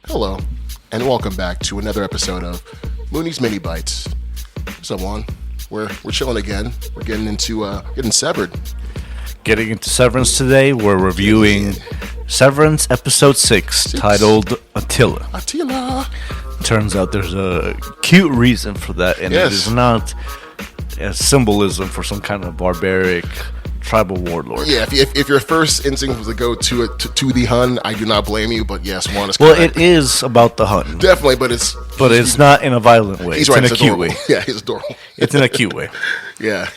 Hello, and welcome back to another episode of Mooney's Mini Bites. What's up, Juan? We're chilling again. We're getting into getting severed. Getting into Severance today, we're reviewing Severance Episode 6, titled Atilla. Atilla. Turns out there's a cute reason for that, and Yes. it is not a symbolism for some kind of barbaric tribal warlord. Yeah, if your first instinct was to go to the Hun, I do not blame you. But yes, Juan is Well, correct. it is about the Hun, Definitely, but it's not in a violent way. He's It's right. in a It's cute adorable. way. Yeah, he's adorable. It's in a cute way. Yeah.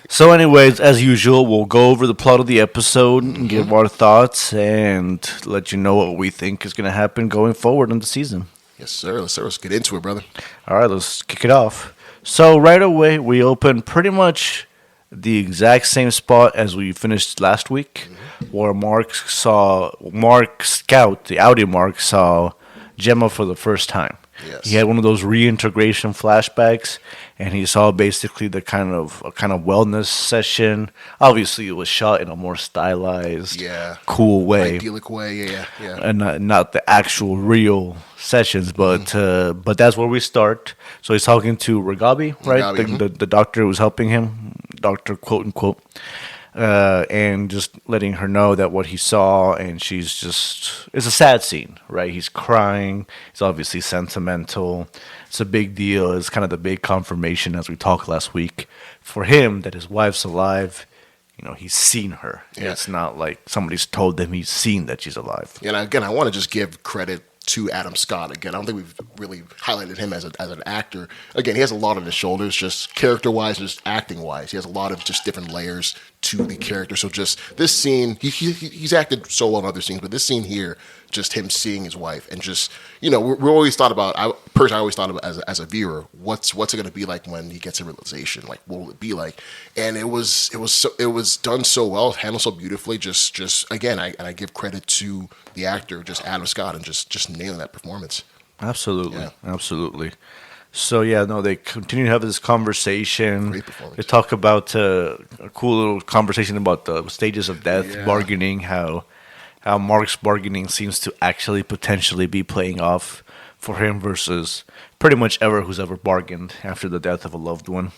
So anyways, as usual, we'll go over the plot of the episode and give our thoughts and let you know what we think is going to happen going forward in the season. Yes, sir. Let's get into it, brother. All right, let's kick it off. So right away, we open pretty much the exact same spot as we finished last week, where Mark Scout, the Audi Mark, saw Gemma for the first time. Yes. He had one of those reintegration flashbacks, and he saw basically a kind of wellness session. Obviously, it was shot in a more stylized, cool way, Idyllic way. Yeah. and not the actual real sessions, but that's where we start. So he's talking to Ragabi, right? Ragabi, The doctor who was helping him, doctor quote unquote, and just letting her know that what he saw, and she's just, it's a sad scene, right? He's crying. He's obviously sentimental. It's a big deal. It's kind of the big confirmation, as we talked last week, for him that his wife's alive. You know, he's seen her. Yeah. It's not like somebody's told him he's seen that she's alive. And again, I want to just give credit to Adam Scott. Again, I don't think we've really highlighted him as an actor. Again, he has a lot on his shoulders, just character-wise, just acting-wise. He has a lot of just different layers to the character. So just this scene, he's acted so well in other scenes, but this scene here, just him seeing his wife, and just, you know, we always thought about, I always thought about as a viewer, what's it going to be like when he gets a realization? Like, what will it be like? And it was done so well, handled so beautifully. Just again, I give credit to the actor, just Adam Scott, and just nailing that performance. Absolutely. So yeah, no, they continue to have this conversation. Great performance. They talk about a cool little conversation about the stages of death, Yeah. bargaining, how Mark's bargaining seems to actually potentially be playing off for him versus pretty much who's ever bargained after the death of a loved one.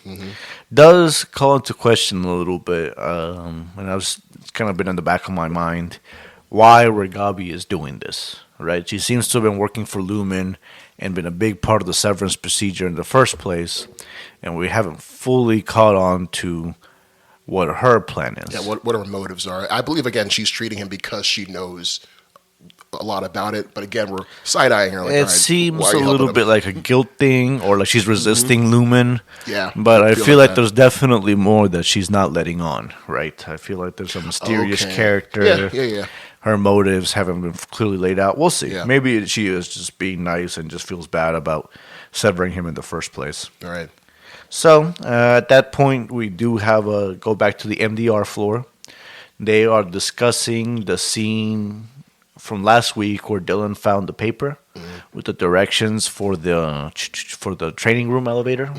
Does call into question a little bit, and it's kind of been in the back of my mind, why Ragabi is doing this, right? She seems to have been working for Lumen and been a big part of the severance procedure in the first place, and we haven't fully caught on to what her plan is. Yeah, what her motives are. I believe, again, she's treating him because she knows a lot about it. But again, we're side-eyeing her. Like, It all right, seems why are a you little helping bit him? like a guilt thing, or like she's resisting Lumen. Yeah, But I feel like that. there's definitely more that she's not letting on, right? I feel like there's a mysterious Okay. character. Yeah. Her motives haven't been clearly laid out. We'll see. Yeah. Maybe she is just being nice and just feels bad about severing him in the first place. All right. So at that point, we do have a go back to the MDR floor. They are discussing the scene from last week where Dylan found the paper with the directions for the training room elevator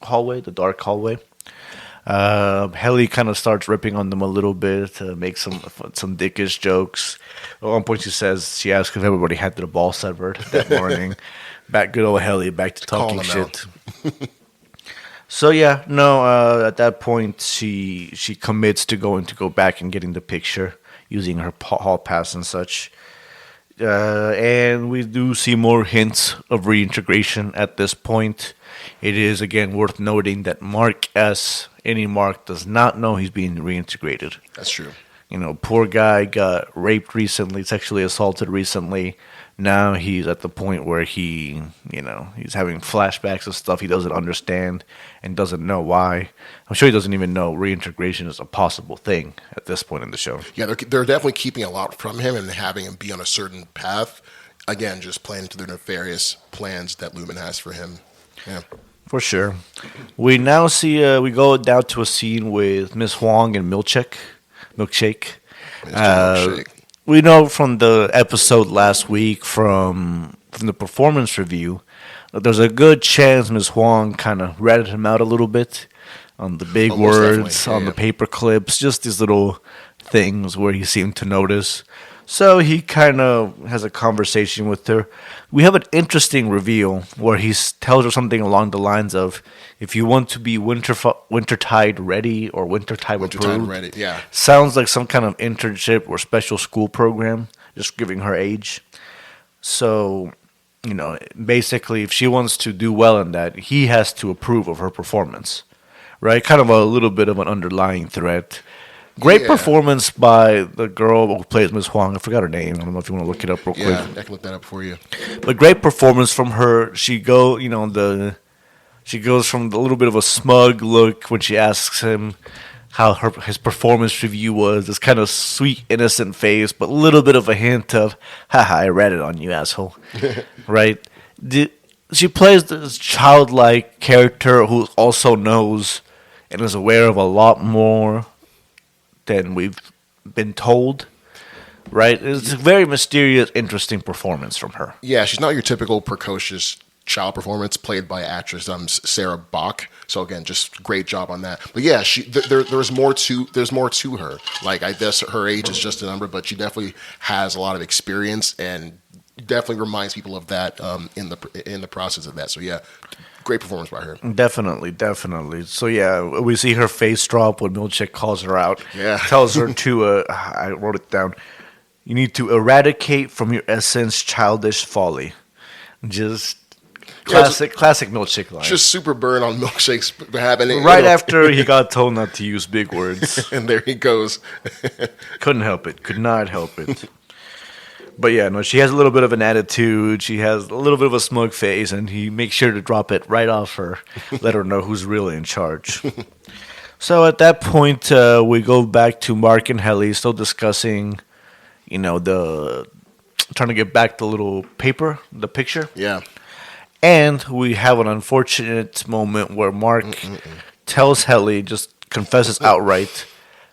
hallway, the dark hallway. Helly kind of starts ripping on them a little bit to make some dickish jokes. At one point, she asks if everybody had their ball severed that morning. Good old Helly, back to talking Calling them shit. So yeah, no. At that point, she commits to go back and getting the picture using her hall pass and such. And we do see more hints of reintegration at this point. It is again worth noting that Mark does not know he's being reintegrated. That's true. You know, poor guy got raped recently, sexually assaulted recently. Now he's at the point where he's having flashbacks of stuff he doesn't understand and doesn't know why. I'm sure he doesn't even know reintegration is a possible thing at this point in the show. Yeah, they're definitely keeping a lot from him and having him be on a certain path. Again, just playing to their nefarious plans that Lumen has for him. Yeah. For sure. We now see, we go down to a scene with Miss Huang and Milkshake. Mr. Milkshake. We know from the episode last week from the performance review that there's a good chance Ms. Huang kind of ratted him out a little bit on the big Almost words, definitely. on the paper clips, just these little things where he seemed to notice. So he kind of has a conversation with her. We have an interesting reveal where he tells her something along the lines of, "If you want to be wintertide ready or wintertide approved," ready, yeah. sounds like some kind of internship or special school program, just giving her age. So, basically, if she wants to do well in that, he has to approve of her performance, right? Kind of a little bit of an underlying threat. Great performance by the girl who plays Miss Huang. I forgot her name. I don't know if you want to look it up real quick. Yeah, I can look that up for you. But great performance from her. She goes from a little bit of a smug look when she asks him how his performance review was. This kind of sweet, innocent face, but a little bit of a hint of, haha, I read it on you, asshole. Right? She plays this childlike character who also knows and is aware of a lot more than we've been told, right? It's a very mysterious, interesting performance from her. Yeah, she's not your typical precocious child performance played by actress Sarah Bach. So again, just great job on that. But yeah, there's more to her. Like, I guess her age is just a number, but she definitely has a lot of experience and definitely reminds people of that in the process of that. So yeah, great performance by her. Definitely. So yeah, we see her face drop when Milkshake calls her out. Yeah. Tells her to, I wrote it down, you need to eradicate from your essence childish folly. Just classic Milkshake line. Just super burn on Milkshake's happening. Right after he got told not to use big words. And there he goes. Couldn't help it. Could not help it. But yeah, no, she has a little bit of an attitude. She has a little bit of a smug face, and he makes sure to drop it right off her, let her know who's really in charge. So at that point, we go back to Mark and Helly, still discussing, trying to get back the little paper, the picture. Yeah. And we have an unfortunate moment where Mark tells Helly, just confesses outright,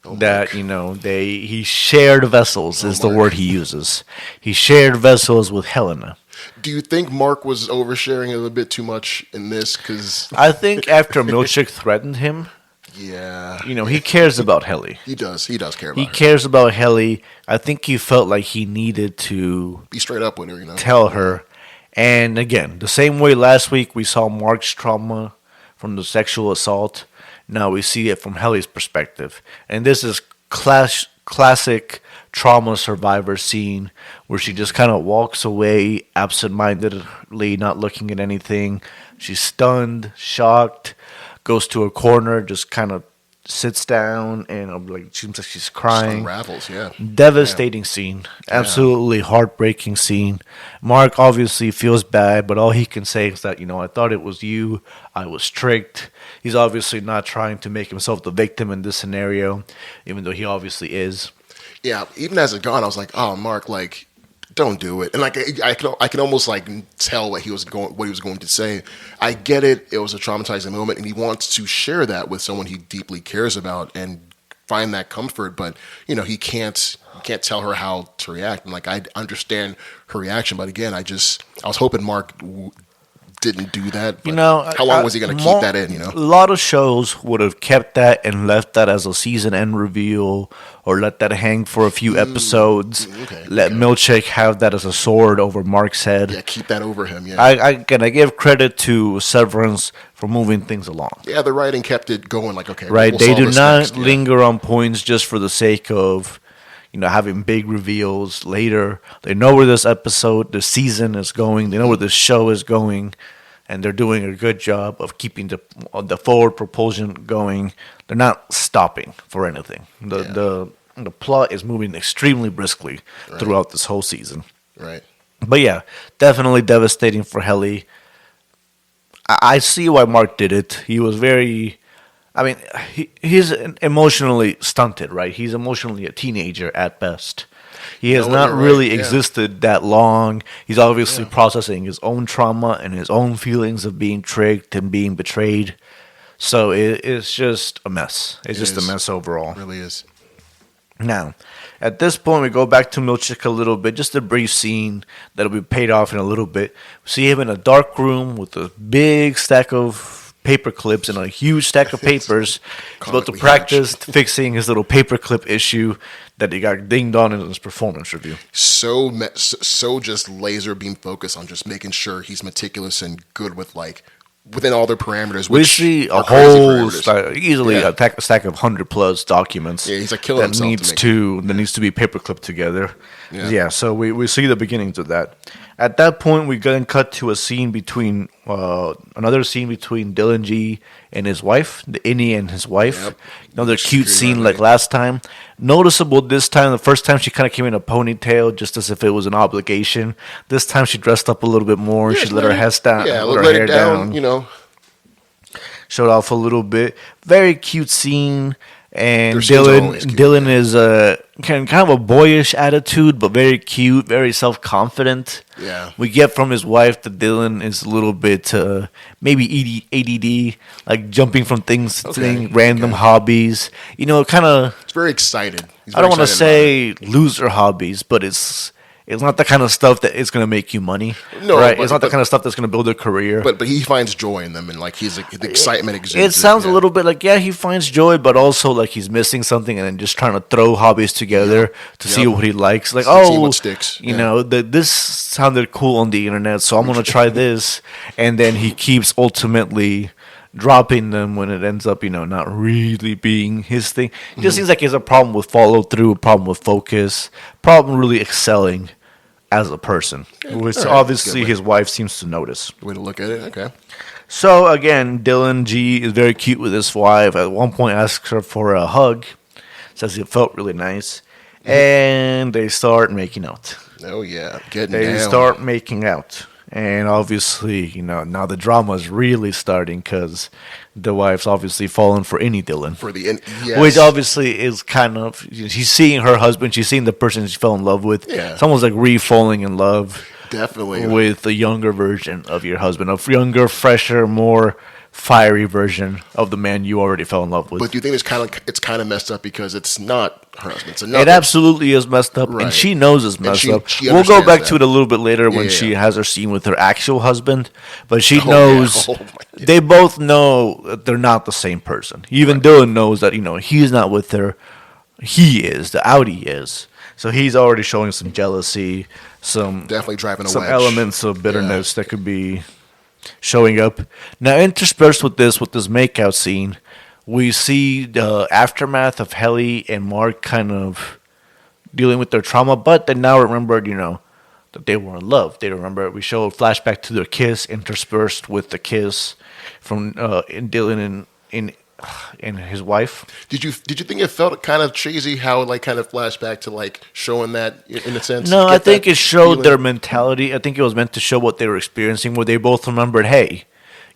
that he shared vessels is the word he uses. He shared vessels with Helena. Do you think Mark was oversharing a little bit too much in this? Because I think after Milkshake threatened him, he cares about Helly. He does care about He her. cares about Helly. I think he felt like he needed to Be straight up with her, tell her. And again, the same way last week we saw Mark's trauma from the sexual assault. Now we see it from Helly's perspective. And this is classic trauma survivor scene where she just kind of walks away absentmindedly, not looking at anything. She's stunned, shocked, goes to a corner, just kind of sits down, and seems like she's crying. Unravels, yeah. Devastating scene. Absolutely heartbreaking scene. Mark obviously feels bad, but all he can say is that, I thought it was you. I was tricked. He's obviously not trying to make himself the victim in this scenario, even though he obviously is. Yeah, even as it gone, I was like, oh, Mark, don't do it. And I can almost tell what he was going to say. I get it. It was a traumatizing moment, and he wants to share that with someone he deeply cares about and find that comfort. But he can't tell her how to react. And I understand her reaction, but again, I was hoping Mark didn't do that. But how long was he going to keep that in? A lot of shows would have kept that and left that as a season end reveal, or let that hang for a few episodes. Let Milkshake have that as a sword over Mark's head. Yeah, keep that over him. Yeah. I give credit to Severance for moving things along. Yeah, the writing kept it going. Okay, right. We'll they do not next. linger on points just for the sake of having big reveals later. They know where this season is going. They know where this show is going, and they're doing a good job of keeping the forward propulsion going. They're not stopping for anything. The plot is moving extremely briskly throughout this whole season. Right. But yeah, definitely devastating for Helly. I see why Mark did it. He was very... he's emotionally stunted, right? He's emotionally a teenager at best. He has not really existed that long. He's obviously processing his own trauma and his own feelings of being tricked and being betrayed. So it's just a mess. It's just a mess overall. It really is. Now, at this point, we go back to Milkshake a little bit, just a brief scene that'll be paid off in a little bit. We see him in a dark room with a big stack of paper clips and a huge stack of papers. He's about to Comically practice fixing his little paperclip issue that he got dinged on in his performance review. So just laser beam focused on just making sure he's meticulous and good with like within all their parameters. We Which see a are crazy whole parameters. easily Yeah. a stack of 100+ documents. Yeah, he's like killing that himself needs to be paperclipped together. Yeah. So we see the beginnings of that. At that point, we then cut to a scene between another scene between Dylan G and his wife, the Innie and his wife. Yep. Another cute scene Security like last time. Noticeable this time. The first time she kind of came in a ponytail, just as if it was an obligation. This time she dressed up a little bit more. Yeah, she she let her let hair it- down. Yeah, let her let hair it down. You know, showed off a little bit. Very cute scene. And Their scenes are Dylan, always cute, Dylan is kind of a boyish attitude, but very cute, very self-confident. Yeah. We get from his wife that Dylan is a little bit maybe ADD, like jumping from things to Okay, things, random okay. hobbies. You know, kind of. he's very excited. He's I don't want to very excited say loser hobbies, but it's not the kind of stuff that is going to make you money. No, right? but- It's not the but- kind of stuff that's going to build a career. about it. But he finds joy in them, and like he's like, the excitement exudes. It sounds yeah. a little bit like, yeah, he finds joy, but also like he's missing something and then just trying to throw hobbies together to see Yep. what he likes. Like, See oh, what sticks. you Yeah. know, this sounded cool on the internet, so I'm going to try this. And then he keeps ultimately dropping them when it ends up, not really being his thing. It just seems like he has a problem with follow through, a problem with focus, problem really excelling as a person, which all right, obviously good way. his wife seems to notice. Way to look at it. Okay. So again, Dylan G is very cute with his wife. At one point, asks her for a hug, says it felt really nice, and they start making out. Oh yeah, getting They down. start making out, and obviously, now the drama is really starting because the wife's obviously fallen for any Dylan. for the yes. Which obviously is kind of, she's seeing her husband, she's seeing the person she fell in love with. Yeah. It's almost like re-falling in love definitely with a younger version of your husband, a younger, fresher, more fiery version of the man you already fell in love with. But do you think it's kind of messed up because it's not her husband? It's another. It absolutely is messed up, Right. and she knows it's messed she- up. she We'll go understands back that. to it a little bit later when Yeah, she yeah. has her scene with her actual husband, but she Oh, knows yeah. Oh, my God. they both know that they're not the same person. Even Dylan knows that he's not with her. He is, the Audi is. So he's already showing some jealousy, some Definitely driving a some wedge. elements of bitterness that could be showing up. Now, interspersed with this makeout scene, we see the aftermath of Helly and Mark kind of dealing with their trauma, but they now remembered, that they were in love. They remember we show a flashback to their kiss, interspersed with the kiss from in Dylan and his wife. Did you think it felt kind of cheesy how like kind of flashback to like showing that in a sense? No, You I get think that it showed feeling? their mentality. I think it was meant to show what they were experiencing, where they both remembered, hey,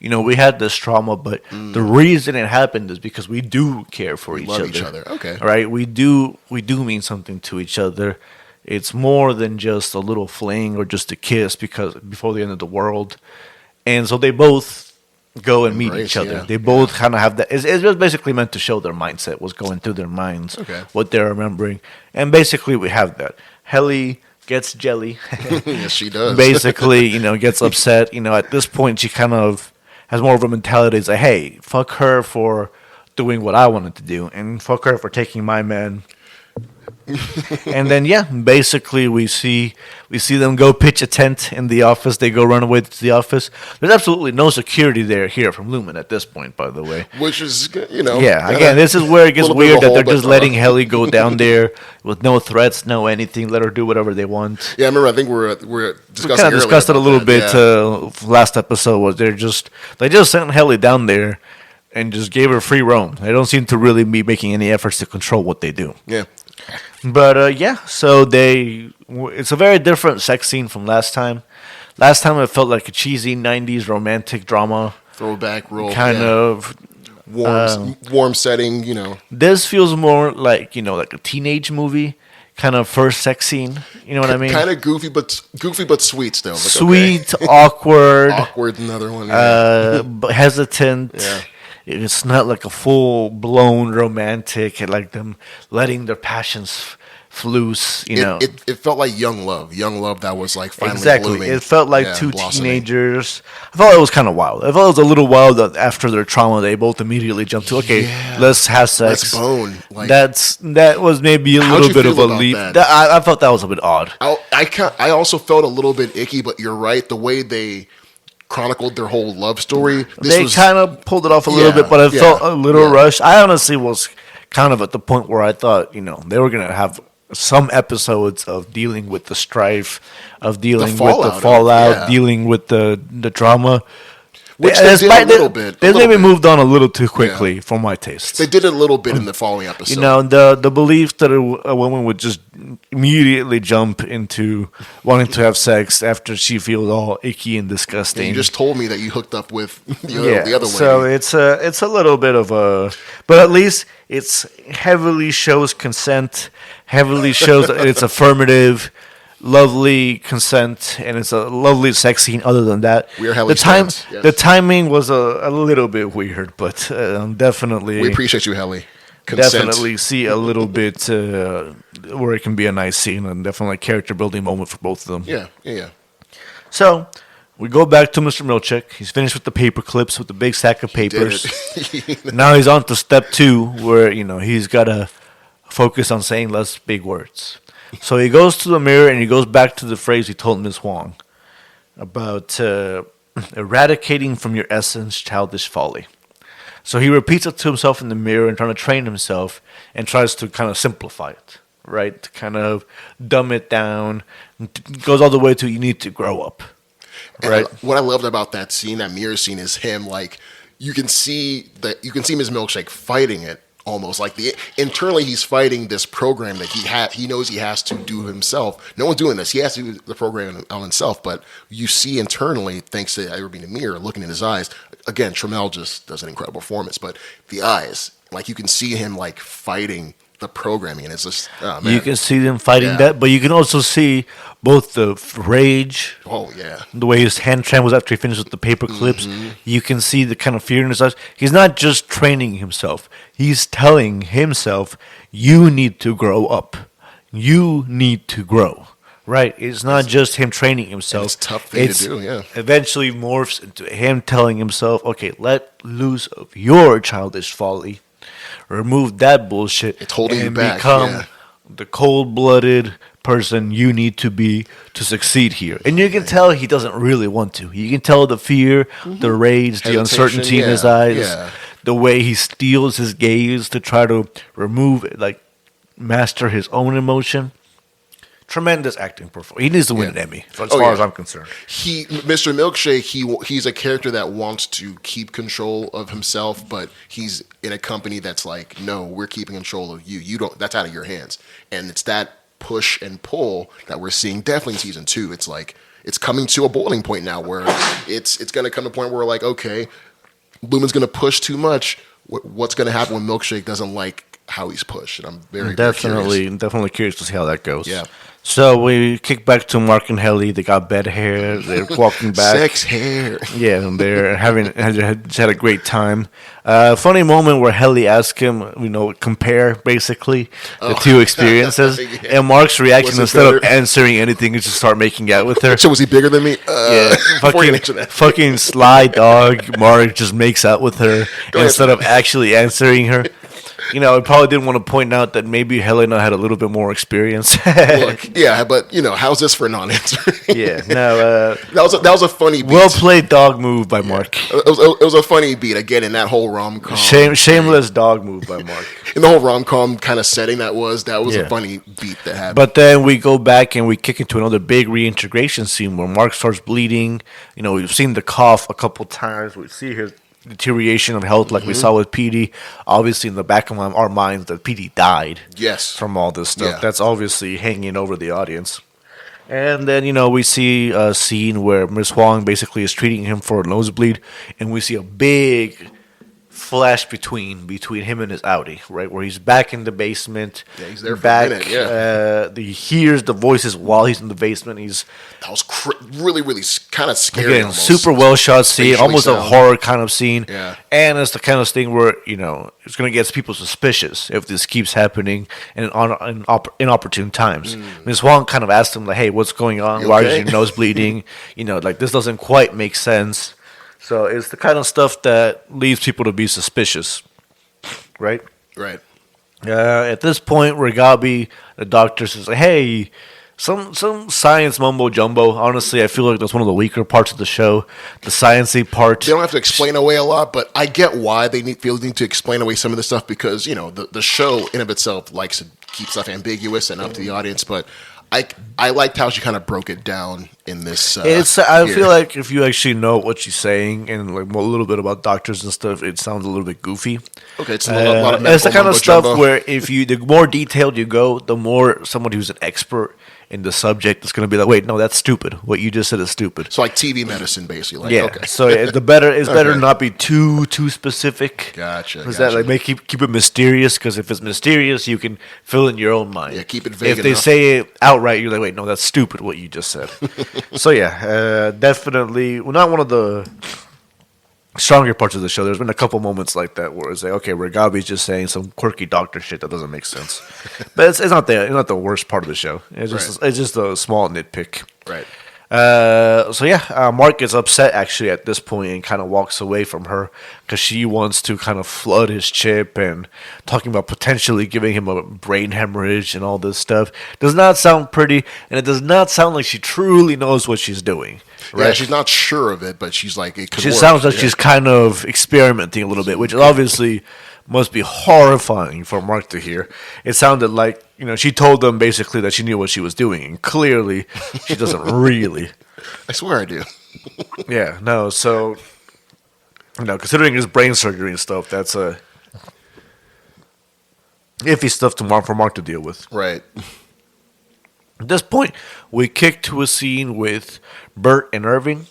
we had this trauma, but the reason it happened is because we do care for each love other. each other. Okay. Right? We do mean something to each other. It's more than just a little fling or just a kiss because before the end of the world. And so they both go and meet Embrace, each other. yeah. They both kind of have that. It's just basically meant to show their mindset, what's going through their minds, Okay. what they're remembering. And basically we have that. Helly gets jelly. Yes, she does. Basically, gets upset. At this point, she kind of has more of a mentality. It's like, hey, fuck her for doing what I wanted to do, and fuck her for taking my man. And then, basically, we see them go pitch a tent in the office. They go run away to the office. There's absolutely no security here from Lumen at this point, by the way. Which is Yeah, again, this is where it gets little bit of weird a that hole, they're but, just letting Helly go down there with no threats, no anything. Let her do whatever they want. Yeah, I remember. I think we're discussing. We kind of discussed it a little bit. Yeah. Last episode was they just sent Helly down there and just gave her free roam. They don't seem to really be making any efforts to control what they do. Yeah. But so it's a very different sex scene from last time. Last time it felt like a cheesy '90s romantic drama Throwback role. kind yeah. of. warm setting. This feels more like like a teenage movie kind of first sex scene. You know what I mean? Kind of goofy, but sweet still. Like, Sweet, okay. awkward. Awkward. Another one. Yeah. But hesitant. Yeah. It's not like a full blown romantic and like them letting their passions flus, It felt like young love that was like finally exactly. blooming. It felt like two blossoming. teenagers. I thought it was kind of wild. I thought it was a little wild that after their trauma, they both immediately jumped to let's have sex. Let's bone. Like, that was maybe a how'd little you bit feel of a about leap. that? I thought that was a bit odd. I also felt a little bit icky, but you're right. The way they chronicled their whole love story, They kind of pulled it off a little bit, but it felt a little rushed. I honestly was kind of at the point where I thought, they were going to have some episodes of dealing with the strife, of dealing with the fallout, dealing with the drama. Which they did a little bit. They maybe moved on a little too quickly for my taste. They did it a little bit in the following episode. The belief that a woman would just immediately jump into wanting to have sex after she feels all icky and disgusting. And you just told me that you hooked up with the other lady. So it's a little bit of a, but at least it's heavily shows consent, heavily shows that it's affirmative. Lovely consent, and it's a lovely sex scene. Other than that, the timing was a little bit weird, but definitely we appreciate you, Helly. Consent. Definitely see a little bit where it can be a nice scene and definitely a character building moment for both of them. Yeah. So we go back to Mr. Milkshake. He's finished with the paper clips with the big sack of papers. Now he's on to step 2, where he's got to focus on saying less big words. So he goes to the mirror and he goes back to the phrase he told Ms. Huang about eradicating from your essence childish folly. So he repeats it to himself in the mirror and trying to train himself and tries to kind of simplify it, right? To kind of dumb it down. Goes all the way to you need to grow up, right? What I loved about that scene, that mirror scene, is him like you can see Ms. Milkshake fighting it. Almost like internally, he's fighting this program that he knows he has to do himself. No one's doing this. He has to do the program on himself. But you see internally, thanks to Irving in the mirror, looking in his eyes. Again, Trammell just does an incredible performance. But the eyes, like you can see him like fighting the programming, and it's just you can see them fighting that, but you can also see both the rage. Oh yeah, the way his hand trembles after he finishes with the paper clips. Mm-hmm. You can see the kind of fear in his eyes. He's not just training himself; he's telling himself, "You need to grow up. You need to grow." Right? It's not just him training himself. It's a tough thing to do. Yeah. Eventually morphs into him telling himself, "Okay, let loose of your childish folly." Remove that bullshit. It's holding you back. Become the cold-blooded person you need to be to succeed here. And you can tell he doesn't really want to. You can tell the fear, the rage, the uncertainty in his eyes, the way he steals his gaze to try to master his own emotion. Tremendous acting performance. He needs to win an Emmy, as far as I'm concerned. Mr. Milkshake, he's a character that wants to keep control of himself, but he's in a company that's like, no, we're keeping control of you. You don't. That's out of your hands. And it's that push and pull that we're seeing definitely in season 2. It's like it's coming to a boiling point now, where it's going to come to a point where we're like, okay, Lumen's going to push too much. What's going to happen when Milkshake doesn't like how he's pushed? And I'm very definitely curious to see how that goes. Yeah. So we kick back to Mark and Helly. They got bed hair. They're walking back. Sex hair. Yeah, and they're had a great time. Funny moment where Helly asked him, compare basically the two experiences. And Mark's reaction, instead of answering anything, is to start making out with her. So was he bigger than me? Fucking sly dog. Mark just makes out with her instead of actually answering her. I probably didn't want to point out that maybe Helena had a little bit more experience. Look, yeah, but how's this for non-answer? Yeah, no. That was a funny beat. Well played dog move by Mark. It was a funny beat again in that whole rom-com. Shameless dog move by Mark. In the whole rom-com kind of setting that was a funny beat that happened. But then we go back and we kick into another big reintegration scene where Mark starts bleeding. We've seen the cough a couple times. We see his deterioration of health like we saw with Petey. Obviously in the back of our minds that Petey died from all this stuff. That's obviously hanging over the audience. And then, we see a scene where Ms. Huang basically is treating him for a nosebleed, and we see a big flash between him and his Audi, right, where he's back in the basement. Yeah, he's there for back, a minute. Yeah, he hears the voices while he's in the basement. that was really, really kind of scary. Again, almost. super well shot scene, Spatially almost a sound. horror kind of scene. Yeah. And it's the kind of thing where, it's going to get people suspicious if this keeps happening in inopportune times. Ms. Wong kind of asked him, like, hey, what's going on? You Why okay? is your nose bleeding? Like, this doesn't quite make sense. So it's the kind of stuff that leads people to be suspicious, right? Right. At this point, Regabi, the doctor, says, hey, some science mumbo jumbo. Honestly, I feel like that's one of the weaker parts of the show, the sciencey part. They don't have to explain away a lot, but I get why they need to explain away some of this stuff because the show in of itself likes to keep stuff ambiguous and up to the audience. But I liked how she kind of broke it down in this. I feel like if you actually know what she's saying and like a little bit about doctors and stuff, it sounds a little bit goofy. Okay, it's a lot of medical it's the kind of stuff mumbo-jumbo. where the more detailed you go, the more somebody who's an expert in the subject is going to be like, wait, no, that's stupid. What you just said is stupid. So like TV medicine, basically. Like, Yeah. Okay. So it's better Okay. not be too specific. Gotcha. Is that like keep it mysterious? Because if it's mysterious, you can fill in your own mind. Yeah, keep it vague If they enough. say it outright, you're like, wait, no, that's stupid. What you just said. So yeah, definitely not one of the stronger parts of the show. There's been a couple moments like that where it's like, okay, Regabi's just saying some quirky doctor shit that doesn't make sense. But it's not the worst part of the show. It's just a small nitpick. Right. Mark gets upset actually at this point and kind of walks away from her because she wants to kind of flood his chip and talking about potentially giving him a brain hemorrhage and all this stuff. Does not sound pretty, and it does not sound like she truly knows what she's doing. Yeah, she's not sure of it, but she's like, it could She work. sounds like Yeah. she's kind of experimenting a little bit, which obviously must be horrifying for Mark to hear. It sounded like, she told them basically that she knew what she was doing, and clearly she doesn't really. I swear I do. Yeah, no, so, considering his brain surgery and stuff, that's a iffy stuff for Mark to deal with. Right. At this point, we kick to a scene with Burt and Irving.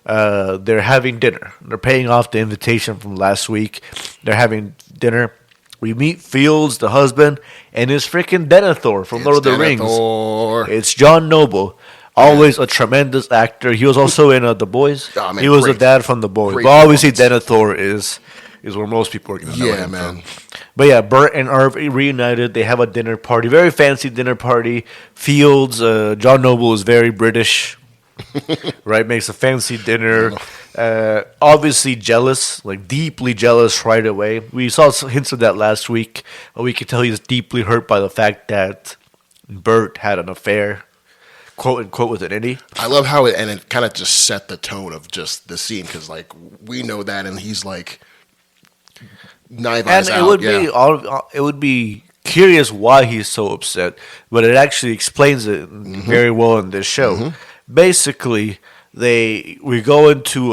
They're having dinner. They're paying off the invitation from last week. They're having dinner. We meet Fields, the husband, and his freaking Denethor from Lord of the Rings. Denethor. It's John Noble. Always a tremendous actor. He was also in The Boys. Oh, man, he was great. the dad from The Boys. Great But obviously performance. Denethor is where most people are going to know Yeah, him man. from. But yeah, Burt and Irving reunited. They have a dinner party. Very fancy dinner party. Fields, John Noble is very British. Right? Makes a fancy dinner. Obviously jealous. Like deeply jealous right away. We saw some hints of that last week. We could tell he's deeply hurt by the fact that Burt had an affair, quote unquote, with an indie. I love how it kind of just set the tone of just the scene because like we know that and he's like knife eyes And out. it would be curious why he's so upset, but it actually explains it very well in this show. Basically, we go into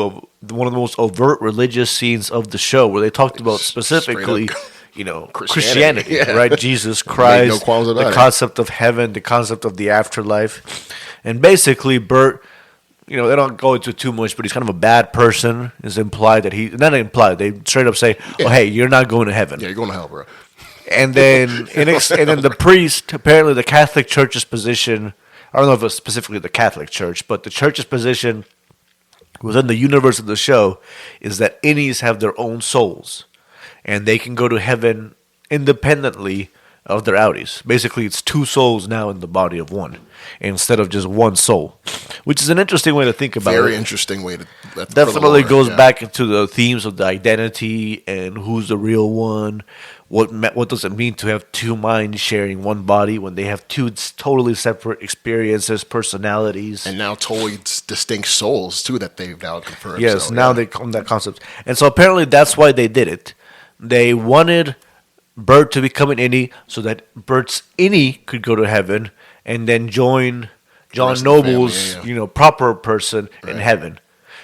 one of the most overt religious scenes of the show where they talked about specifically, Christianity, Yeah. right? Jesus Made no Christ, qualms about the it. concept of heaven, the concept of the afterlife, and basically Burt. They don't go into too much, but he's kind of a bad person. It's implied that not implied. They straight up say, "Oh, hey, you're not going to heaven." Yeah, you're going to hell, bro. And then, and then the priest, apparently the Catholic Church's position, I don't know if it's specifically the Catholic Church, but the Church's position within the universe of the show is that innies have their own souls, and they can go to heaven independently of their outies. Basically, it's two souls now in the body of one, instead of just one soul, which is an interesting way to think about it. Very interesting way to for the Definitely lore, goes yeah. back into the themes of the identity and who's the real one. What does it mean to have two minds sharing one body when they have two totally separate experiences, personalities? And now totally distinct souls too that they've now confirmed. Yes, so, now yeah. they come that concept, and so apparently that's why they did it. They wanted Burt to become an innie so that Burt's innie could go to heaven and then join John rest of the Noble's family, yeah. proper person in heaven.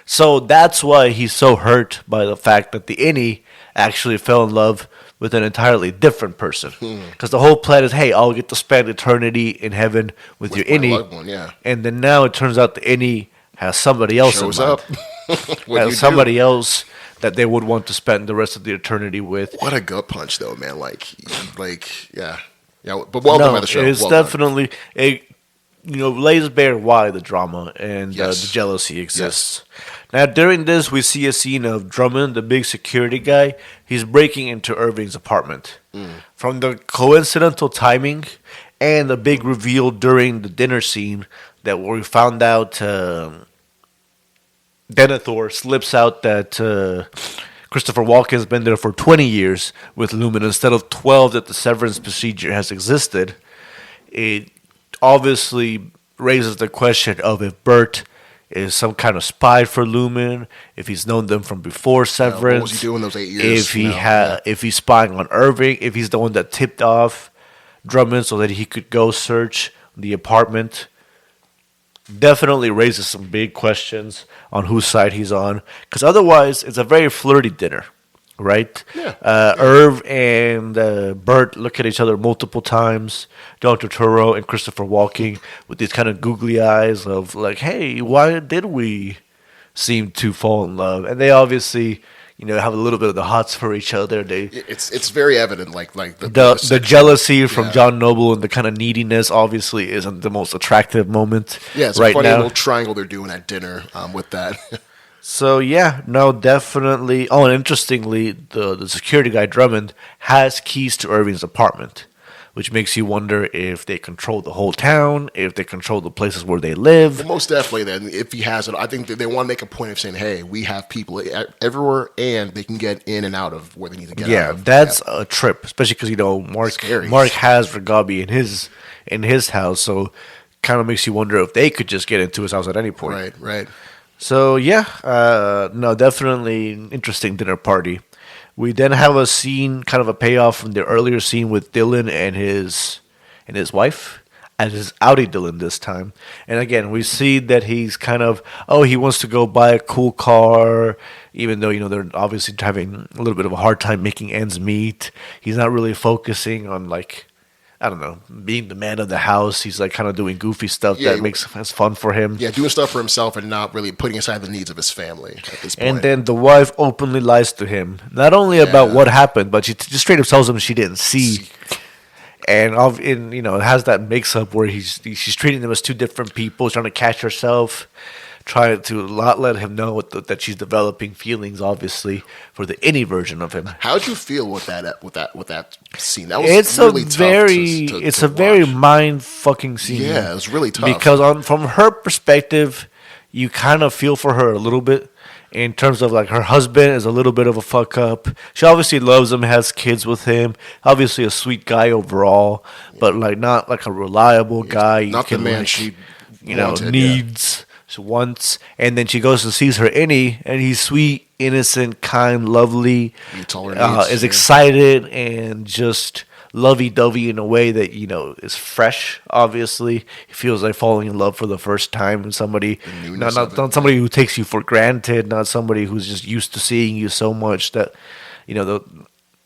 So that's why he's so hurt by the fact that the innie actually fell in love with an entirely different person. Because the whole plan is, hey, I'll get to spend eternity in heaven with your my innie. loved one, yeah. And then now it turns out the innie has somebody else Shows in mind. up. What do you Has somebody else that they would want to spend the rest of the eternity with. What a gut punch, though, man! Yeah. But well done by the show. It's well definitely it. Lays bare why the drama and Yes. the jealousy exists. Now, during this, we see a scene of Drummond, the big security guy. He's breaking into Irving's apartment. From the coincidental timing and the big reveal during the dinner scene that we found out Denethor slips out that Christopher Walken's been there for 20 years with Lumen instead of 12 that the severance procedure has existed. It obviously raises the question of if Burt is some kind of spy for Lumen, if he's known them from before Severance. What was he doing those 8 years? If he's spying on Irving, if he's the one that tipped off Drummond so that he could go search the apartment. Definitely raises some big questions on whose side he's on. Because otherwise, it's a very flirty dinner, right? Yeah. Irv and Burt look at each other multiple times. John Turturro and Christopher Walken with these kind of googly eyes of like, hey, why did we seem to fall in love? And they obviously, have a little bit of the hots for each other. It's very evident, like the jealousy from John Noble and the kind of neediness obviously isn't the most attractive moment. Yeah, it's right a funny now. little triangle they're doing at dinner with that. So definitely. Oh, and interestingly, the security guy Drummond has keys to Irving's apartment, which makes you wonder if they control the whole town, if they control the places where they live. Well, most definitely, then, if he has it, I think that they want to make a point of saying, hey, we have people everywhere, and they can get in and out of where they need to get out of. Yeah, that's a trip, especially because, Scary. Mark has Ragabi in his house, so kind of makes you wonder if they could just get into his house at any point. Right. So, definitely interesting dinner party. We then have a scene, kind of a payoff from the earlier scene with Dylan and his wife, as his Audi Dylan this time. And again, we see that he's kind of, he wants to go buy a cool car, even though, they're obviously having a little bit of a hard time making ends meet. He's not really focusing on, being the man of the house. He's kind of doing goofy stuff that's fun for him. Yeah, doing stuff for himself and not really putting aside the needs of his family at this point. And then the wife openly lies to him, not only about what happened, but she just straight up tells him she didn't see. And it has that mix-up where she's treating them as two different people, trying to catch herself, trying to not let him know that she's developing feelings, obviously, for the any version of him. How'd you feel with that scene? That was really tough. It's a very mind-fucking scene. Yeah, it was really tough. Because from her perspective, you kind of feel for her a little bit. In terms of her husband is a little bit of a fuck up. She obviously loves him, has kids with him. Obviously a sweet guy overall, but not a reliable guy. Not the man she needs. Once, and then she goes and sees her innie, and he's sweet, innocent, kind, lovely, is excited and just lovey-dovey in a way that is fresh. Obviously, he feels like falling in love for the first time with somebody, not somebody who takes you for granted, not somebody who's just used to seeing you so much that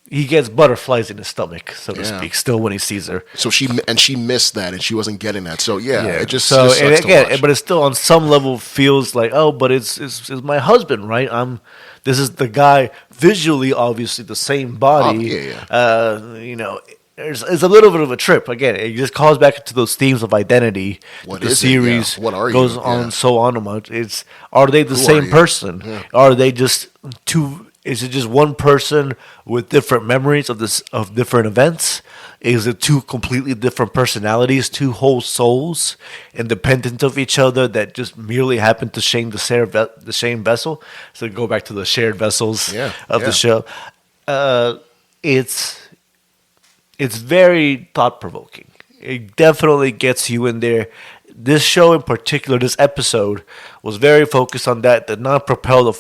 he gets butterflies in his stomach, so to speak, still when he sees her. So she missed that, and she wasn't getting that. So it just so sucks and to again, watch. but it still on some level feels like, but it's my husband, right? This is the guy visually, obviously the same body. It's a little bit of a trip. Again, it just calls back to those themes of identity. What the is series it? Yeah. What are goes you? on so on about. Are they the Who same are you? person? Yeah. Are they just two? Is it just one person with different memories of different events? Is it two completely different personalities, two whole souls, independent of each other that just merely happen to share the same vessel? So go back to the shared vessels of the show. It's very thought-provoking. It definitely gets you in there. This show in particular, this episode, was very focused on that. Did not propel the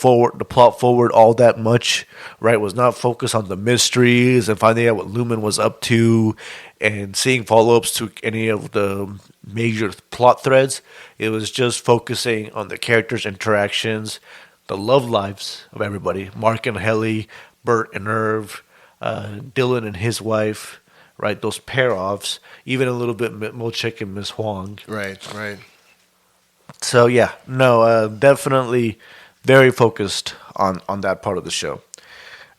plot forward all that much, right? Was not focused on the mysteries and finding out what Lumen was up to and seeing follow-ups to any of the major plot threads. It was just focusing on the characters' interactions, the love lives of everybody. Mark and Helly, Burt and Irv, Dylan and his wife, right? Those pair-offs, even a little bit Milkshake and Miss Huang. Right. So, definitely Very focused on that part of the show.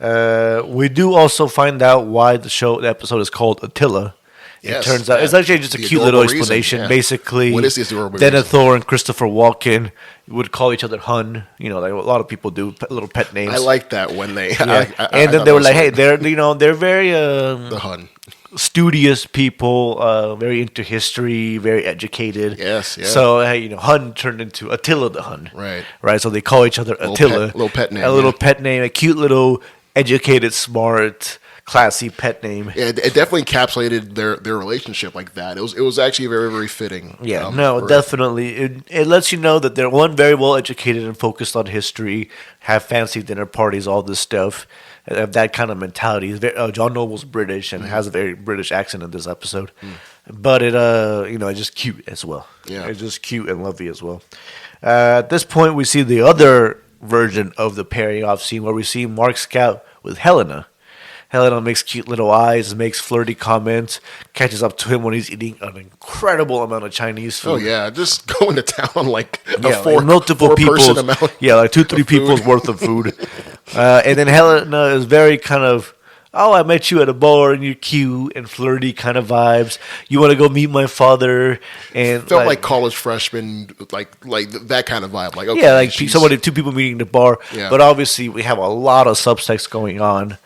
We do also find out why the episode is called Attila. Yes, It turns out it's actually just a the cute little adorable reason, explanation. yeah. Basically, What is the adorable reason? Denethor and Christopher Walken would call each other Hun. You know, like a lot of people do, little pet names. I like that when they. Yeah. I And then thought they were that like, was "Hey, they're very the Hun. studious people, very into history, very educated." Yes, yeah. So Hun turned into Attila the Hun. Right. Right. So they call each other Attila. Little pet name, A little yeah. pet name, a cute little educated, smart, classy pet name. Yeah, it definitely encapsulated their relationship like that. It was actually very, very fitting. Yeah, for- definitely. It lets you know that they're one very well educated and focused on history, have fancy dinner parties, all this stuff, have that kind of mentality. John Noble's British and has a very British accent in this episode, but it's just cute as well. Yeah. It's just cute and lovely as well. At this point, we see the other version of the pairing off scene where we see Mark Scout with Helena. Helena makes cute little eyes, makes flirty comments, catches up to him when he's eating an incredible amount of Chinese food. Oh yeah, just going to town like Yeah, a multiple four-person people's, amount. yeah, like 2-3 of people's food. worth of food. And then Helena is very kind of, oh, I met you at a bar and you're cute and flirty kind of vibes. You want to go meet my father? And Felt like college freshman, like that kind of vibe. Like okay, yeah, like she's- two people meeting at the bar. Yeah. But obviously, we have a lot of subtext going on.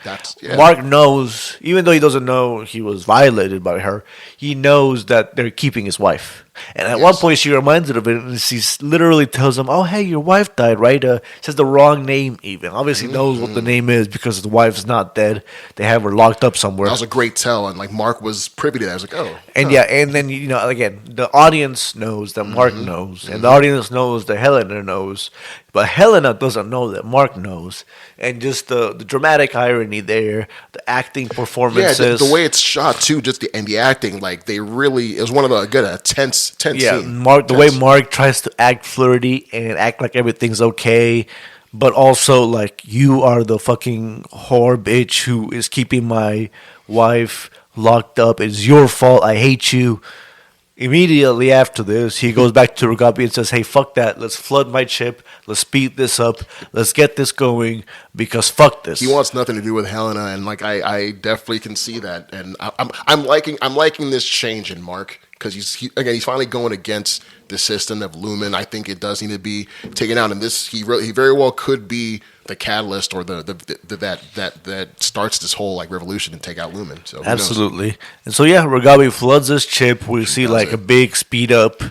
Yeah. Mark knows, even though he doesn't know he was violated by her, he knows that they're keeping his wife. And at one point, she reminds him of it, and she literally tells him, "Oh, hey, your wife died, right?" Says the wrong name, even. Obviously, knows what the name is because his wife's not dead. They have her locked up somewhere. That was a great tell, and like Mark was privy to that. I was like, oh, And huh. yeah, and then again, the audience knows that Mark knows, and the audience knows that Helena knows, but Helena doesn't know that Mark knows. And just the dramatic irony there, the acting Yeah, performances, the way it's shot too, just the acting, like they really, it was one of a tense yeah, scene. Mark, the way Mark tries to act flirty and act like everything's okay, but also like you are the fucking whore bitch who is keeping my wife locked up. It's your fault. I hate you. Immediately after this, he goes back to Ragabi and says, "Hey, fuck that. Let's flood my chip. Let's speed this up. Let's get this going because fuck this." He wants nothing to do with Helena, and like I definitely can see that, and I'm liking this change in Mark because he's finally going against the system of Lumen. I think it does need to be taken out, and this he very well could be the catalyst or that starts this whole like revolution and take out Lumen. So who knows? Absolutely. And so yeah, Ragabi floods his chip. We see does like it. a big speed up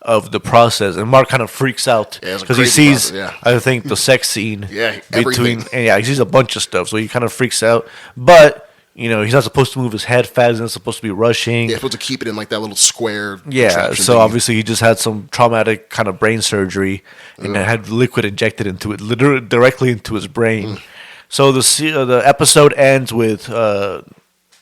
of the process, and Mark kind of freaks out Yeah, it's a because he crazy sees, process, yeah. I think, the sex scene. Yeah, between, everything. and yeah, he sees a bunch of stuff, so he kind of freaks out. But he's not supposed to move his head fast. He's not supposed to be rushing. Yeah, supposed to keep it in like that little square. Yeah, contraption so thingy. obviously he just had some traumatic kind of brain surgery and had liquid injected into it, literally directly into his brain. So the episode ends with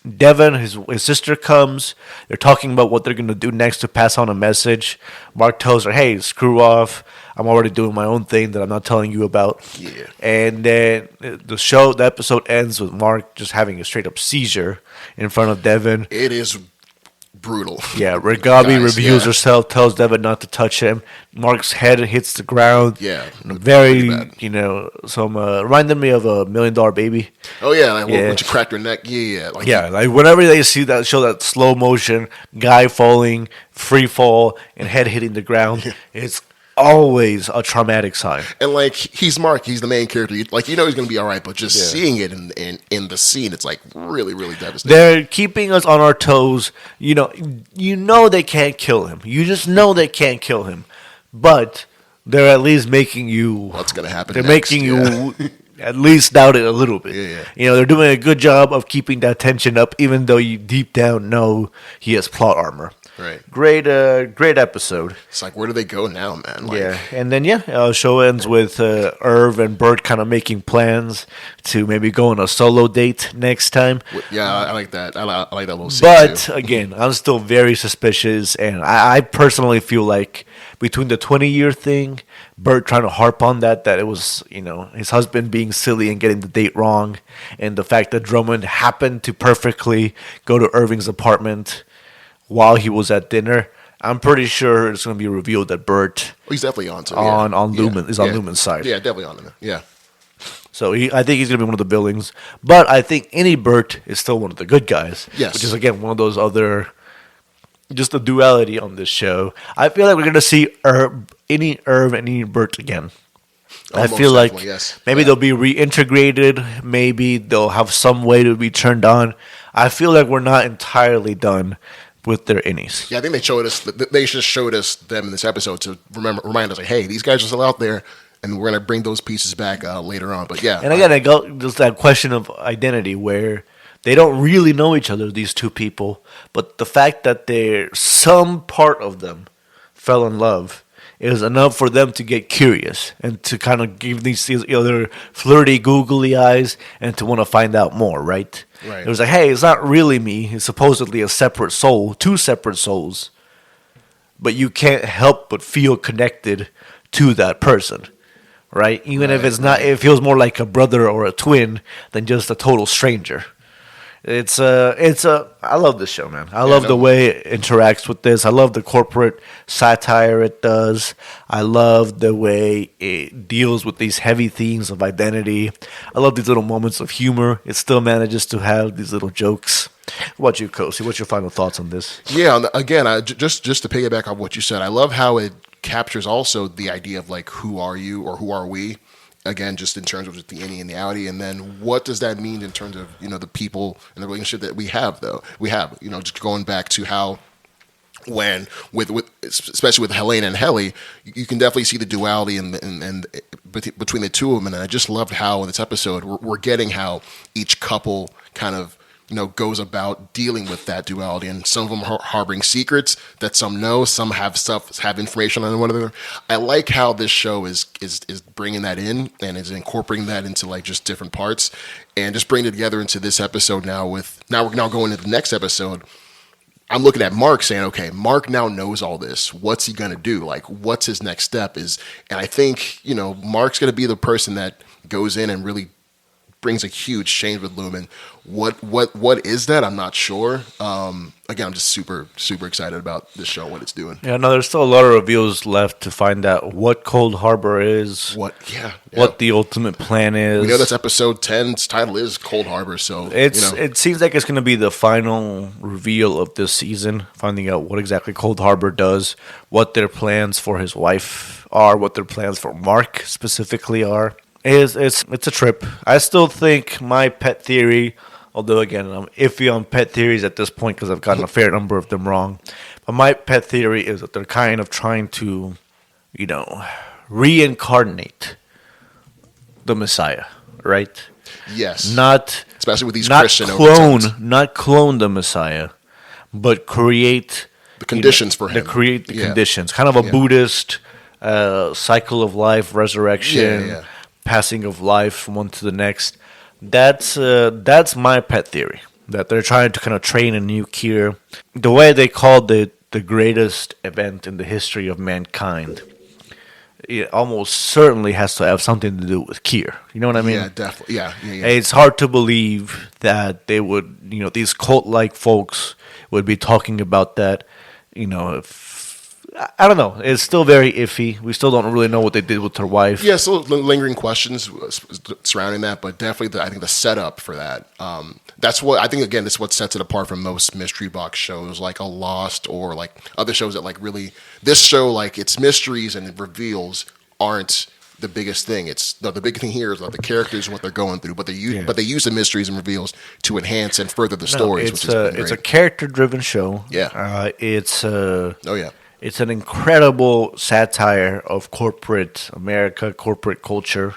Devin, his sister comes. They're talking about what they're going to do next to pass on a message. Mark tells her, "Hey, screw off. I'm already doing my own thing that I'm not telling you about." Yeah. And then the episode ends with Mark just having a straight up seizure in front of Devin. It is brutal. Yeah, Ragabi Guys, reveals yeah. herself, tells Devin not to touch him. Mark's head hits the ground. Yeah, Very, pretty bad. reminded me of a $1 Million Baby. Oh yeah, like Yeah. when you cracked her neck. Yeah, like Yeah, like whenever they see that, show that slow motion, guy falling, free fall, and head hitting the ground, it's always a traumatic sign. And like he's Mark, he's the main character. He's going to be all right, but just Yeah. seeing it in the scene, it's like really, really devastating. They're keeping us on our toes. You know they can't kill him. You just know they can't kill him. But they're at least making you... What's going to happen? They're next? making Yeah. you at least doubt it a little bit. Yeah. They're doing a good job of keeping that tension up, even though you deep down know he has plot armor. Right. Great episode. It's like, where do they go now, man? Like, Yeah, and then show ends with Irv and Burt kind of making plans to maybe go on a solo date next time. yeah, I like that. I like that little scene But too. again, I'm still very suspicious, and I personally feel like between the 20-year thing, Burt trying to harp on that it was his husband being silly and getting the date wrong, and the fact that Drummond happened to perfectly go to Irving's apartment while he was at dinner. I'm pretty sure it's going to be revealed that Burt He's definitely on to on yeah. Lumen is on Lumen's side. Yeah, definitely on him. Yeah. So I think he's going to be one of the billings. But I think any Burt is still one of the good guys. Yes. Which is, again, one of those other... Just the duality on this show. I feel like we're going to see any Irv and any Burt again. I feel like yes. maybe they'll be reintegrated. Maybe they'll have some way to be turned on. I feel like we're not entirely done with their innies. Yeah, I think they showed us. They just showed us them in this episode to remind us, like, hey, these guys are still out there, and we're gonna bring those pieces back later on. But yeah, And again, I go just that question of identity where they don't really know each other, these two people, but the fact that some part of them fell in love is enough for them to get curious and to kind of give these other flirty, googly eyes and to want to find out more, right? Right. It was like, hey, it's not really me. It's supposedly a separate soul, two separate souls, but you can't help but feel connected to that person, right? Even if it's not, it feels more like a brother or a twin than just a total stranger. I love this show, man. I love the way it interacts with this. I love the corporate satire it does. I love the way it deals with these heavy themes of identity. I love these little moments of humor. It still manages to have these little jokes. What about you, Kosi? What's your final thoughts on this? Yeah, again, just to piggyback on what you said, I love how it captures also the idea of like, who are you or who are we? Again, just in terms of the innie and the outie, and then what does that mean in terms of the people and the relationship that we have, though just going back to how when with especially with Helena and Helly, you can definitely see the duality and between the two of them, and I just loved how in this episode we're getting how each couple kind of goes about dealing with that duality, and some of them harboring secrets that some know, some have information on one another. I like how this show is bringing that in and is incorporating that into like just different parts, and just bringing it together into this episode. Now we're going into the next episode. I'm looking at Mark saying, okay, Mark now knows all this. What's he going to do? Like, what's his next step? And I think, Mark's going to be the person that goes in and really brings a huge change with Lumen. What is that? I'm not sure. Again, I'm just super, super excited about this show, what it's doing. Yeah, no, there's still a lot of reveals left to find out what Cold Harbor is, what the ultimate plan is. We know that's episode 10's title is Cold Harbor, so it seems like it's going to be the final reveal of this season, finding out what exactly Cold Harbor does, what their plans for his wife are, what their plans for Mark specifically are. It's a trip. I still think my pet theory, although again I'm iffy on pet theories at this point because I've gotten a fair number of them wrong, but my pet theory is that they're kind of trying to, reincarnate the Messiah, right? Yes. Not especially with these not Christian not clone the Messiah, but create the conditions for him. Create the conditions, kind of a Buddhist cycle of life, resurrection. Passing of life from one to the next. That's my pet theory, that they're trying to kind of train a new Kier. The way they called it the greatest event in the history of mankind, it almost certainly has to have something to do with Kier. You know what I mean? Yeah, definitely. Yeah. It's hard to believe that they would, these cult-like folks would be talking about that, I don't know. It's still very iffy. We still don't really know what they did with her wife. Yeah, still lingering questions surrounding that, but definitely I think the setup for that. That's what I think. Again, that's what sets it apart from most mystery box shows, like a Lost or like other shows that like really. This show, like its mysteries and it reveals aren't the biggest thing. It's the big thing here is like the characters and what they're going through, but they use the mysteries and reveals to enhance and further the stories. It's a character-driven show. Yeah. It's an incredible satire of corporate America, corporate culture,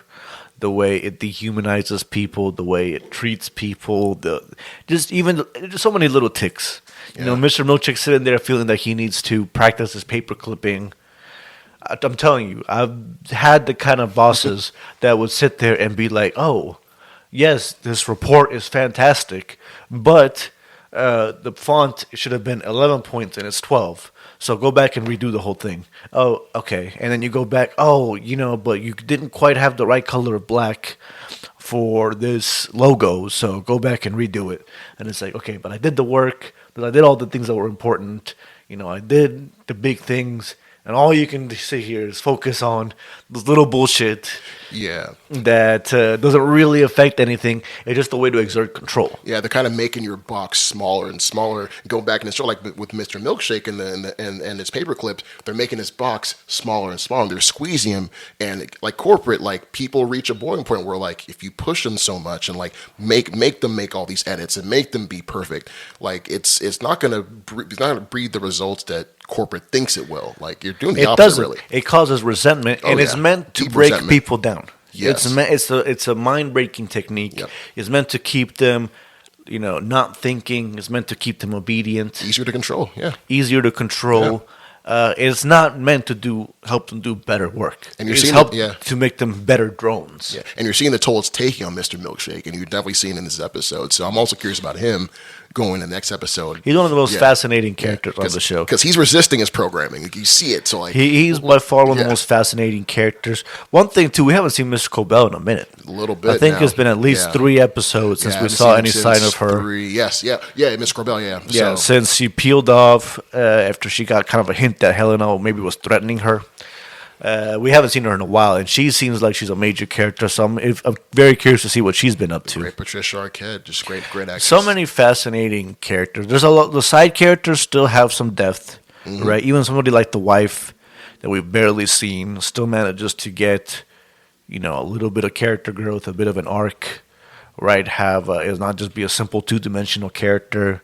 the way it dehumanizes people, the way it treats people, just so many little ticks. Mr. Milkshake sitting there feeling that he needs to practice his paper clipping. I'm telling you, I've had the kind of bosses that would sit there and be like, oh, yes, this report is fantastic, but the font should have been 11 points and it's 12. So go back and redo the whole thing. Oh, okay. And then you go back, but you didn't quite have the right color of black for this logo, so go back and redo it. And it's like, okay, but I did the work, but I did all the things that were important. I did the big things, and all you can sit here is focus on this little bullshit Yeah. that doesn't really affect anything. It's just a way to exert control. Yeah, they're kind of making your box smaller and smaller. Going back in the show, like with Mr. Milkshake and his paper clips, they're making his box smaller and smaller. And they're squeezing him, and like corporate, like people reach a boiling point where like if you push them so much and like make them make all these edits and make them be perfect, like it's not gonna breed the results that corporate thinks it will. Like you're doing the opposite. Doesn't. Really. It causes resentment, and it's meant to Deep break resentment. people down. Yes. It's a mind breaking technique. Yep. It's meant to keep them, not thinking. It's meant to keep them obedient. Easier to control. Yeah. Easier to control. It's not meant to help them do better work. And you're it's seeing help that- to make them better drones. Yeah, and you're seeing the toll it's taking on Mr. Milkshake, and you're definitely seeing in this episode. So I'm also curious about him going to the next episode. He's one of the most fascinating characters on the show. Because he's resisting his programming. Like, you see it. So like he's by far one of the most fascinating characters. One thing, too, we haven't seen Mr. Cobell in a minute. A little bit I think now. it's been at least 3 episodes since we haven't saw seen any him sign since of her. 3. Yes, Miss Corbell, yeah. Yeah, So, since she peeled off after she got kind of a hint that Helena maybe was threatening her. We haven't seen her in a while, and she seems like she's a major character. So I'm very curious to see what she's been up to. great Patricia Arquette, just great actress. So many fascinating characters. There's a lot. The side characters still have some depth, right? Even somebody like the wife that we've barely seen still manages to get, a little bit of character growth, a bit of an arc, right? It's not just be a simple 2-dimensional character.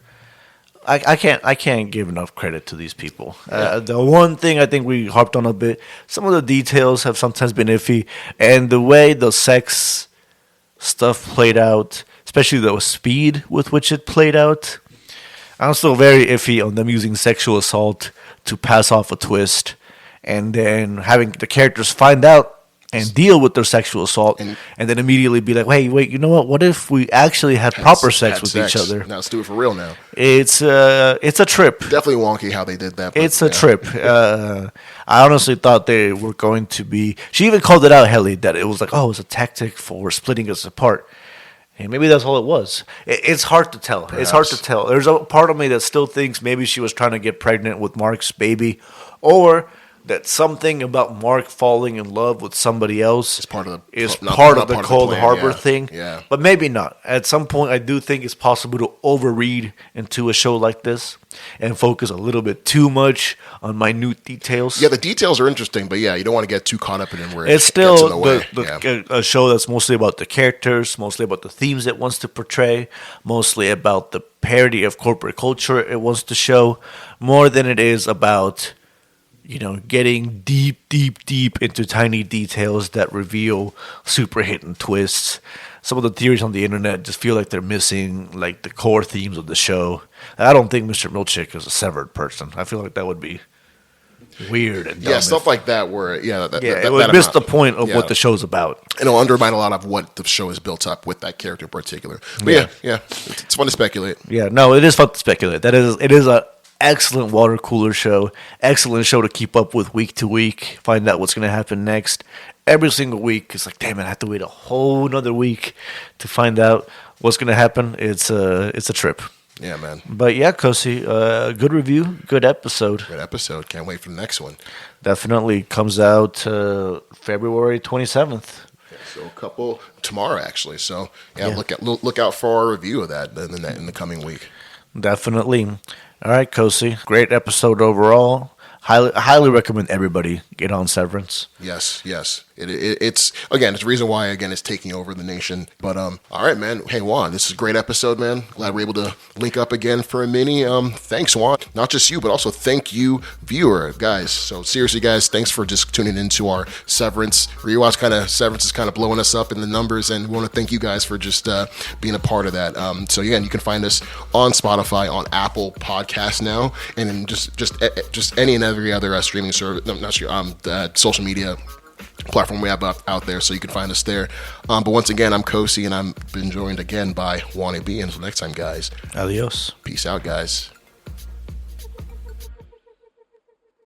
I can't give enough credit to these people. The one thing I think we harped on a bit, some of the details have sometimes been iffy, and the way the sex stuff played out, especially the speed with which it played out, I'm still very iffy on them using sexual assault to pass off a twist, and then having the characters find out and deal with their sexual assault, and then immediately be like, wait, you know what? What if we actually had proper sex with each other? Now let's do it for real now. It's a trip. Definitely wonky how they did that. But, It's a trip. I honestly thought they were going to be. She even called it out, Helly, that it was like, it was a tactic for splitting us apart. And maybe that's all it was. It's hard to tell. Perhaps. It's hard to tell. There's a part of me that still thinks maybe she was trying to get pregnant with Mark's baby, or that something about Mark falling in love with somebody else It's part of the the Cold plan, Harbor yeah. thing. Yeah. But maybe not. At some point, I do think it's possible to overread into a show like this and focus a little bit too much on minute details. Yeah, the details are interesting, but you don't want to get too caught up in it where It's it gets in still the way. a show that's mostly about the characters, mostly about the themes it wants to portray, mostly about the parody of corporate culture it wants to show, more than it is about getting deep into tiny details that reveal super hidden twists. Some of the theories on the internet just feel like they're missing like the core themes of the show. I don't think Mr. Milkshake is a severed person. I feel like that would be weird and dumb. Yeah, stuff like that where it would miss the point of what the show's about. It'll undermine a lot of what the show is built up with that character in particular. But it's fun to speculate. Yeah, no, it is fun to speculate. It is a excellent water cooler show. Excellent show to keep up with week to week. Find out what's going to happen next. Every single week, it's like, damn it, I have to wait a whole another week to find out what's going to happen. It's a trip. Yeah, man. But yeah, Kosi, good review, good episode. Good episode. Can't wait for the next one. Definitely comes out February 27th. So a couple tomorrow, actually. So look out for our review of that in the coming week. Definitely. All right, Kosi. Great episode overall. Highly recommend everybody get on Severance. Yes. It's again, it's the reason why it's taking over the nation. But all right, man. Hey, Juan, this is a great episode, man. Glad we're able to link up again for a mini. Thanks, Juan. Not just you, but also thank you, viewer, guys. So seriously, guys, thanks for just tuning into our Severance rewatch. Severance is kind of blowing us up in the numbers, and we want to thank you guys for just being a part of that. So again, you can find us on Spotify, on Apple Podcasts now, and in just any and every other streaming service. No, not sure. Social media platform we have out there, so you can find us there. But once again, I'm Kosi, and I've been joined again by Juan B. Until next time, guys. Adios. Peace out, guys.